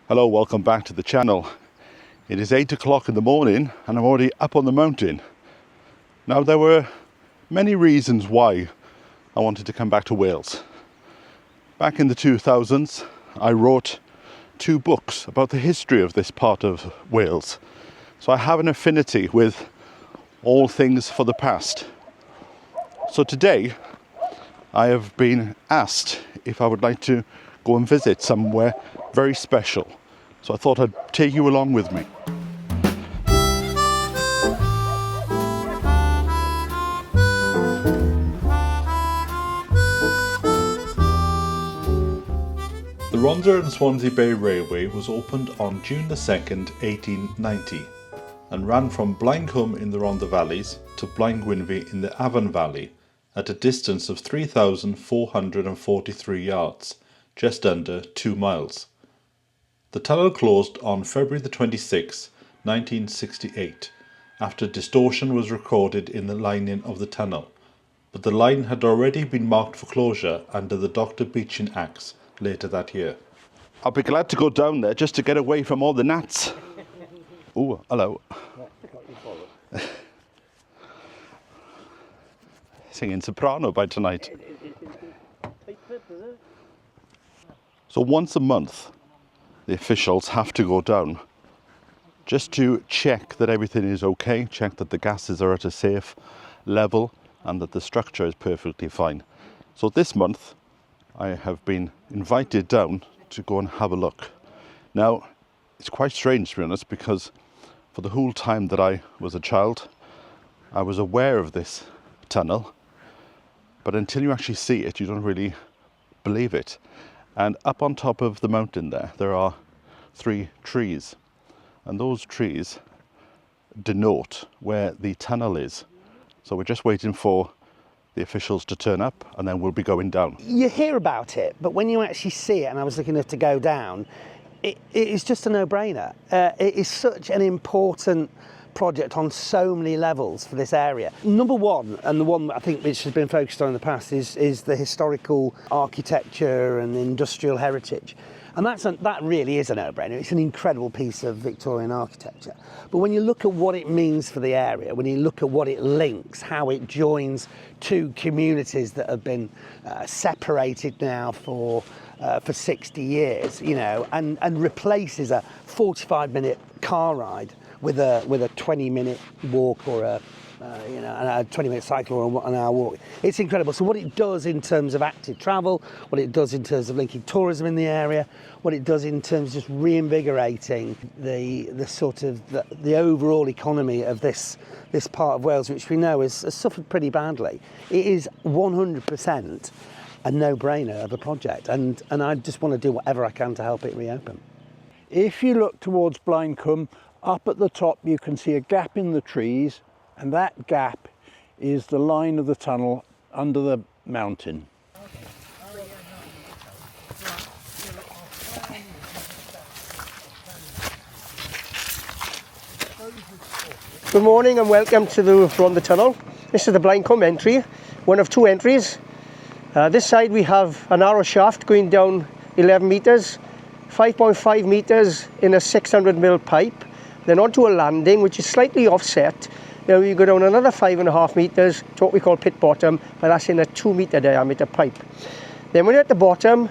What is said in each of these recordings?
Hello, welcome back to the channel. It is 8 o'clock in the morning and I'm already up on the mountain. Now, there were many reasons why I wanted to come back to Wales. Back in the 2000s, I wrote 2 books about the history of this part of Wales. So I have an affinity with all things for the past. So today, I have been asked if I would like to go and visit somewhere very special. So I thought I'd take you along with me. The Rhondda and Swansea Bay Railway was opened on June the 2nd, 1890 and ran from Blaenham in the Rhondda Valleys to Blaengwynfi in the Afon Valley at a distance of 3,443 yards, just under 2 miles. The tunnel closed on February the 26th, 1968, after distortion was recorded in the lining of the tunnel, but the line had already been marked for closure under the Dr. Beechin Acts later that year. I'll be glad to go down there just to get away from all the gnats. Oh, hello. Singing soprano by tonight. So once a month, the officials have to go down just to check that everything is okay, check that the gases are at a safe level and that the structure is perfectly fine. So this month, I have been invited down to go and have a look. Now, it's quite strange to be honest, because for the whole time that I was a child, I was aware of this tunnel, but until you actually see it, you don't really believe it. And up on top of the mountain there are 3 trees, and those trees denote where the tunnel is. So we're just waiting for the officials to turn up and then we'll be going down. You hear about it, but when you actually see it, and I was looking to go down, it is just a no-brainer. It is such an important project on so many levels for this area. Number one, and the one I think which has been focused on in the past, is the historical architecture and industrial heritage. And that really is a no-brainer. It's an incredible piece of Victorian architecture. But when you look at what it means for the area, when you look at what it links, how it joins 2 communities that have been separated now for 60 year, and replaces a 45-minute car ride with a 20-minute walk or a 20-minute cycle or an hour walk. It's incredible. So what it does in terms of active travel, what it does in terms of linking tourism in the area, what it does in terms of just reinvigorating the overall economy of this part of Wales, which we know has suffered pretty badly. It is 100% a no-brainer of a project, and I just want to do whatever I can to help it reopen. If you look towards Blaenham, up at the top you can see a gap in the trees, and that gap is the line of the tunnel under the mountain. Good morning and welcome to the Rhondda Tunnel. This is the Blaenham entry, one of 2 entries. This side we have a narrow shaft going down 11 metres, 5.5 metres in a 600mm pipe, then onto a landing which is slightly offset. Now you go down another 5.5 metres to what we call pit bottom, but that's in a 2-metre diameter pipe. Then when you're at the bottom,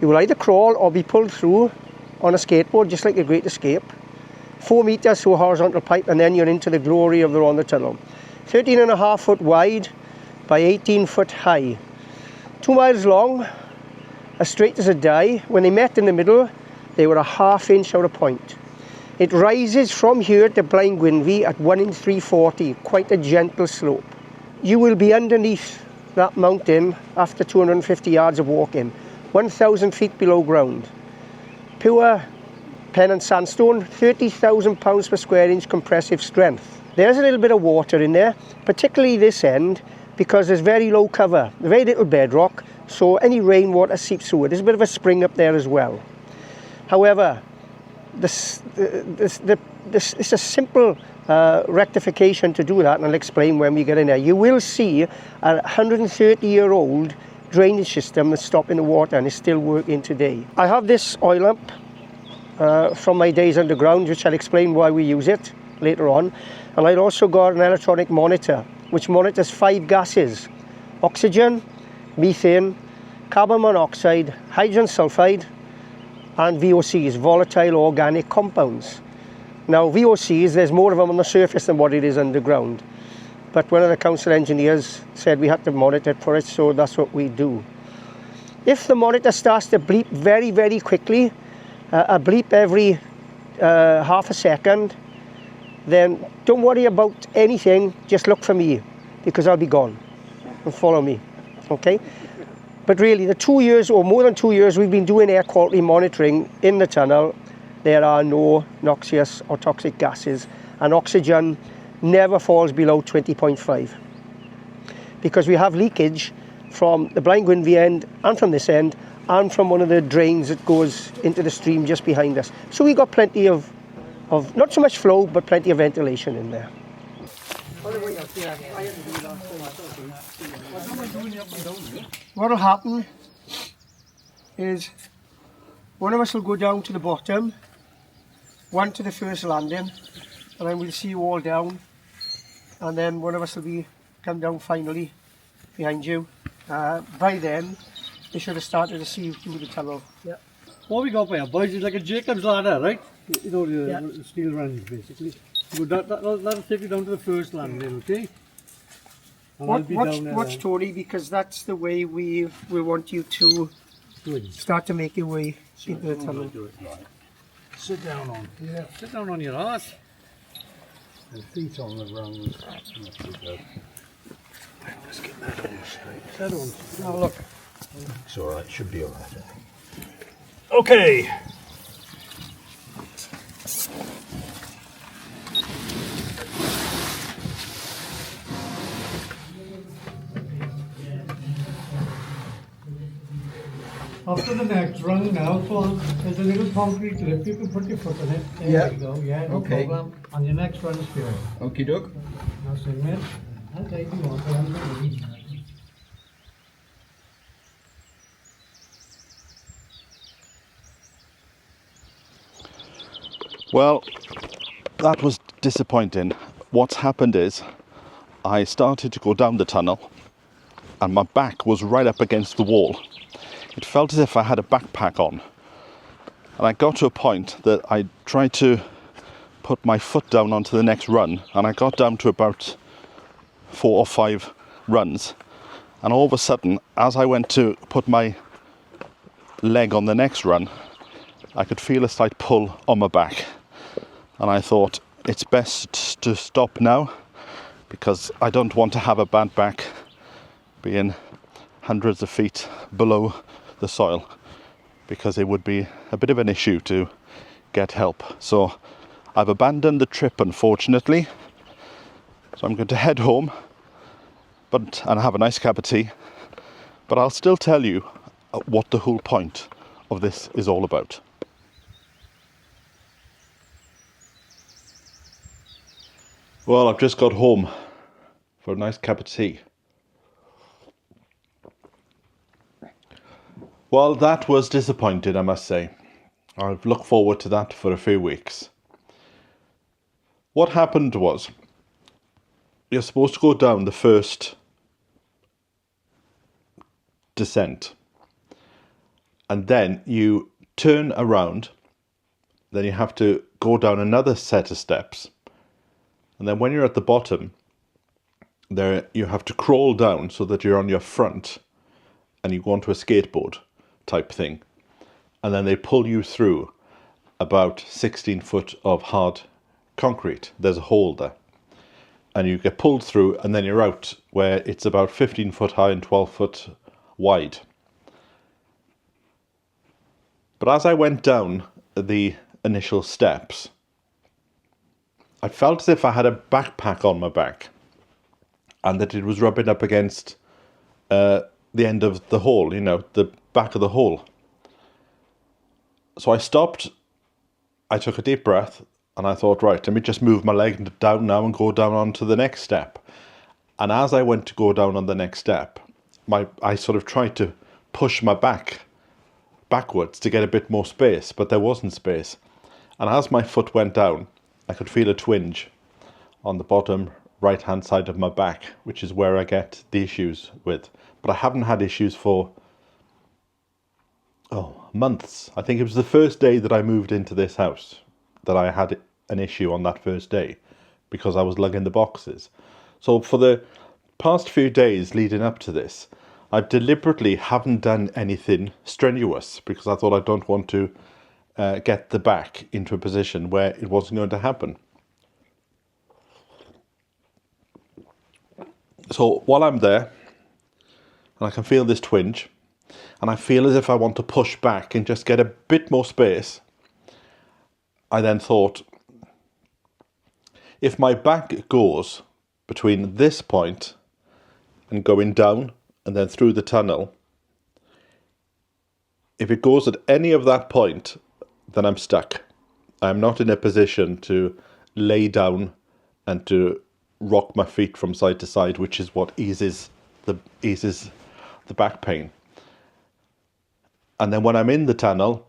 you will either crawl or be pulled through on a skateboard, just like a Great Escape. 4 metres through a horizontal pipe, and then you're into the glory of the Rhondda Tunnel. 13.5 foot wide by 18 foot high. 2 miles long, as straight as a die. When they met in the middle, they were a ½ inch out of point. It rises from here to Blaengwynfi at 1 in 340, quite a gentle slope. You will be underneath that mountain after 250 yards of walking, 1,000 feet below ground. Pure pen and sandstone, 30,000 pounds per square inch compressive strength. There's a little bit of water in there, particularly this end, because there's very low cover, very little bedrock, so any rainwater seeps through it. There's a bit of a spring up there as well. However, it's a simple rectification to do that, and I'll explain when we get in there. You will see a 130-year-old drainage system that's stopping the water and is still working today. I have this oil lamp from my days underground, which I'll explain why we use it later on. And I've also got an electronic monitor, which monitors 5 gases: oxygen, methane, carbon monoxide, hydrogen sulfide, and VOCs, volatile organic compounds. Now, VOCs, there's more of them on the surface than what it is underground. But one of the council engineers said we had to monitor it for it, so that's what we do. If the monitor starts to bleep very, very quickly, a bleep every half a second, then don't worry about anything, just look for me, because I'll be gone, and follow me, okay? But really, the 2 years or more than 2 years we've been doing air quality monitoring in the tunnel, there are no noxious or toxic gases, and oxygen never falls below 20.5. Because we have leakage from the Blind Gwynfi end and from this end and from one of the drains that goes into the stream just behind us. So we got plenty of not so much flow, but plenty of ventilation in there. What will happen is one of us will go down to the bottom, one to the first landing, and then we'll see you all down, and then one of us will come down finally behind you. By then, they should have started to see you through the tunnel. Yeah. What we got by boys is like a Jacob's ladder, right? You know, the steel runs basically. So that'll take you down to the first landing, okay? And Watch Tony, because that's the way we want you to start to make your way into the tunnel. Sit down on. Yeah, sit down on your ass. And feet on the rungs. Let's get that on straight. That on. Now look. It's alright, should be alright. Okay. After the next rung now, so there's a little concrete lip, you can put your foot on it. There you go, yeah, no problem. And your next run is here. Okie doke. Now submit. I'll take you on, but I'm not ready. Well, that was disappointing. What's happened is I started to go down the tunnel and my back was right up against the wall. It felt as if I had a backpack on. And I got to a point that I tried to put my foot down onto the next run, and I got down to about 4 or 5 runs. And all of a sudden, as I went to put my leg on the next run, I could feel a slight pull on my back. And I thought, it's best to stop now, because I don't want to have a bad back being hundreds of feet below the soil, because it would be a bit of an issue to get help. So I've abandoned the trip, unfortunately. So I'm going to head home and have a nice cup of tea. But I'll still tell you what the whole point of this is all about. Well, I've just got home for a nice cup of tea. Well, that was disappointing, I must say. I've looked forward to that for a few weeks. What happened was, you're supposed to go down the first descent, and then you turn around, then you have to go down another set of steps, and then when you're at the bottom, there you have to crawl down so that you're on your front, and you go onto a skateboard type thing, and then they pull you through about 16 foot of hard concrete. There's a hole there, and you get pulled through, and then you're out where it's about 15 foot high and 12 foot wide. But as I went down the initial steps, I felt as if I had a backpack on my back, and that it was rubbing up against the end of the hole, you know, the back of the hole. So I stopped, I took a deep breath, and I thought, right, let me just move my leg down now and go down onto the next step. And as I went to go down on the next step, I sort of tried to push my back backwards to get a bit more space, but there wasn't space. And as my foot went down, I could feel a twinge on the bottom right hand side of my back, which is where I get the issues with. But I haven't had issues for months. I think it was the first day that I moved into this house that I had an issue on that first day, because I was lugging the boxes. So for the past few days leading up to this, I deliberately haven't done anything strenuous, because I thought I don't want to get the back into a position where it wasn't going to happen. So while I'm there, and I can feel this twinge, and I feel as if I want to push back and just get a bit more space, I then thought, if my back goes between this point and going down and then through the tunnel, if it goes at any of that point, then I'm stuck. I'm not in a position to lay down and to rock my feet from side to side, which is what eases the back pain. And then when I'm in the tunnel,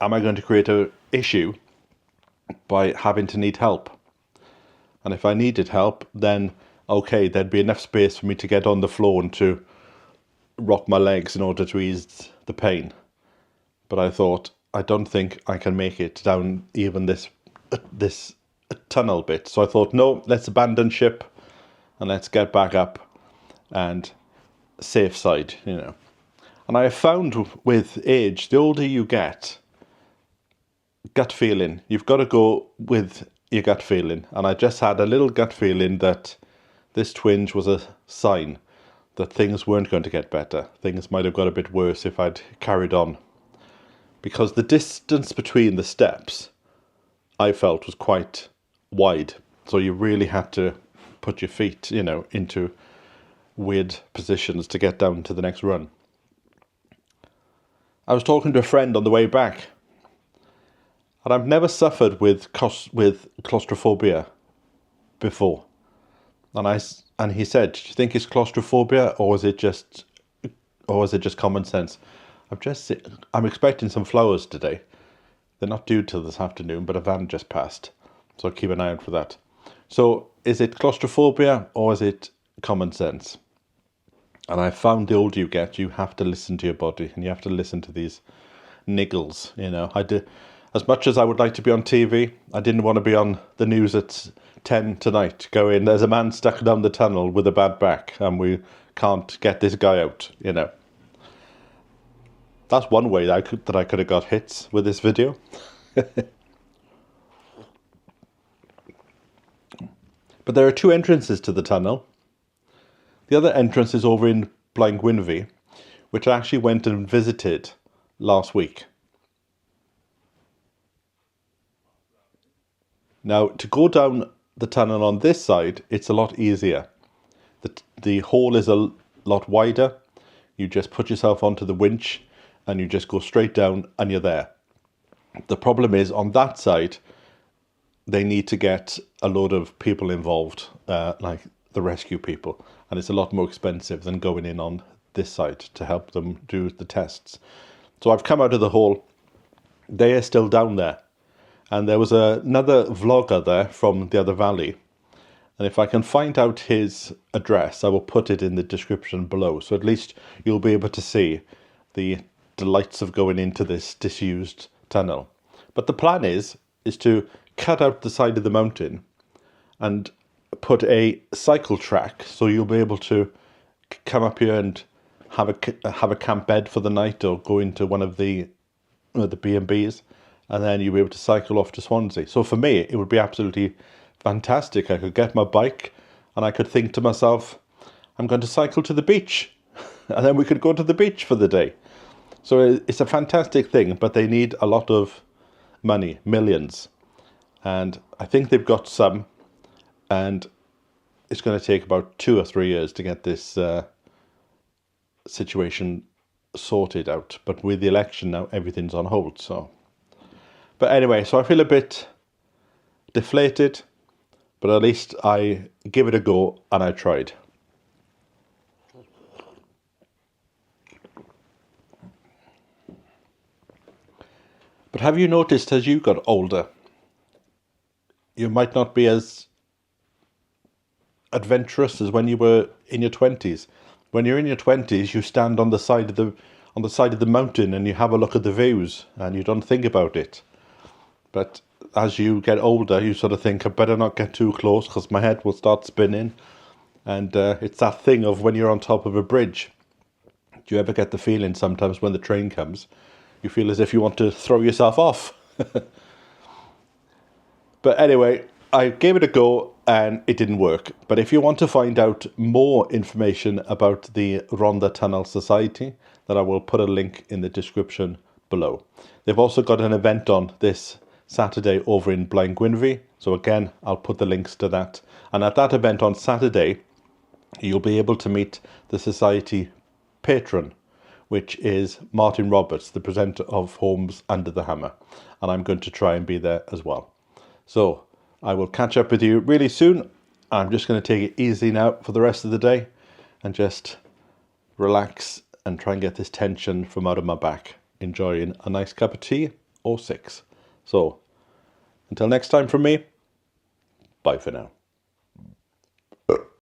am I going to create an issue by having to need help? And if I needed help, then okay, there'd be enough space for me to get on the floor and to rock my legs in order to ease the pain. But I thought, I don't think I can make it down even this tunnel bit. So I thought, no, let's abandon ship and let's get back up and safe side, you know. And I have found with age, the older you get, gut feeling, you've got to go with your gut feeling. And I just had a little gut feeling that this twinge was a sign that things weren't going to get better. Things might have got a bit worse if I'd carried on. Because the distance between the steps, I felt, was quite wide. So you really had to put your feet, you know, into weird positions to get down to the next run. I was talking to a friend on the way back, and I've never suffered with claustrophobia before. And he said, "Do you think it's claustrophobia, or is it just common sense?" I'm expecting some flowers today. They're not due till this afternoon, but a van just passed, so I'll keep an eye out for that. So, is it claustrophobia or is it common sense? And I found the older you get, you have to listen to your body, and you have to listen to these niggles. You know, as much as I would like to be on TV, I didn't want to be on the news at 10 tonight going, there's a man stuck down the tunnel with a bad back and we can't get this guy out, you know. That's one way that I could have got hits with this video. But there are two entrances to the tunnel. The other entrance is over in Blaengwynfi, which I actually went and visited last week. Now, to go down the tunnel on this side, it's a lot easier. The hole is a lot wider. You just put yourself onto the winch and you just go straight down and you're there. The problem is on that side, they need to get a load of people involved, like the rescue people. And it's a lot more expensive than going in on this side to help them do the tests. So I've come out of the hole. They are still down there. And there was another vlogger there from the other valley. And if I can find out his address, I will put it in the description below. So at least you'll be able to see the delights of going into this disused tunnel. But the plan is to cut out the side of the mountain and put a cycle track, so you'll be able to come up here and have a camp bed for the night, or go into one of the B&Bs, and then you'll be able to cycle off to Swansea. So for me, it would be absolutely fantastic. I could get my bike and I could think to myself, I'm going to cycle to the beach, and then we could go to the beach for the day. So it's a fantastic thing, but they need a lot of money, millions. And I think they've got some, and it's going to take about 2 or 3 years to get this situation sorted out. But with the election now, everything's on hold. So, but anyway, so I feel a bit deflated, but at least I give it a go and I tried. But have you noticed as you got older, you might not be as adventurous as when you were in your 20s. When you're in your 20s, you stand on the side of the mountain and you have a look at the views and you don't think about it. But as you get older, you sort of think, I better not get too close because my head will start spinning. And it's that thing of when you're on top of a bridge. Do you ever get the feeling sometimes when the train comes, you feel as if you want to throw yourself off? But anyway, I gave it a go and it didn't work. But if you want to find out more information about the Rhondda Tunnel Society, then I will put a link in the description below. They've also got an event on this Saturday over in Blaengwynfi. So again, I'll put the links to that. And at that event on Saturday, you'll be able to meet the Society patron, which is Martin Roberts, the presenter of Homes Under the Hammer. And I'm going to try and be there as well. So I will catch up with you really soon. I'm just going to take it easy now for the rest of the day and just relax and try and get this tension from out of my back, enjoying a nice cup of tea or 6. So until next time from me, bye for now.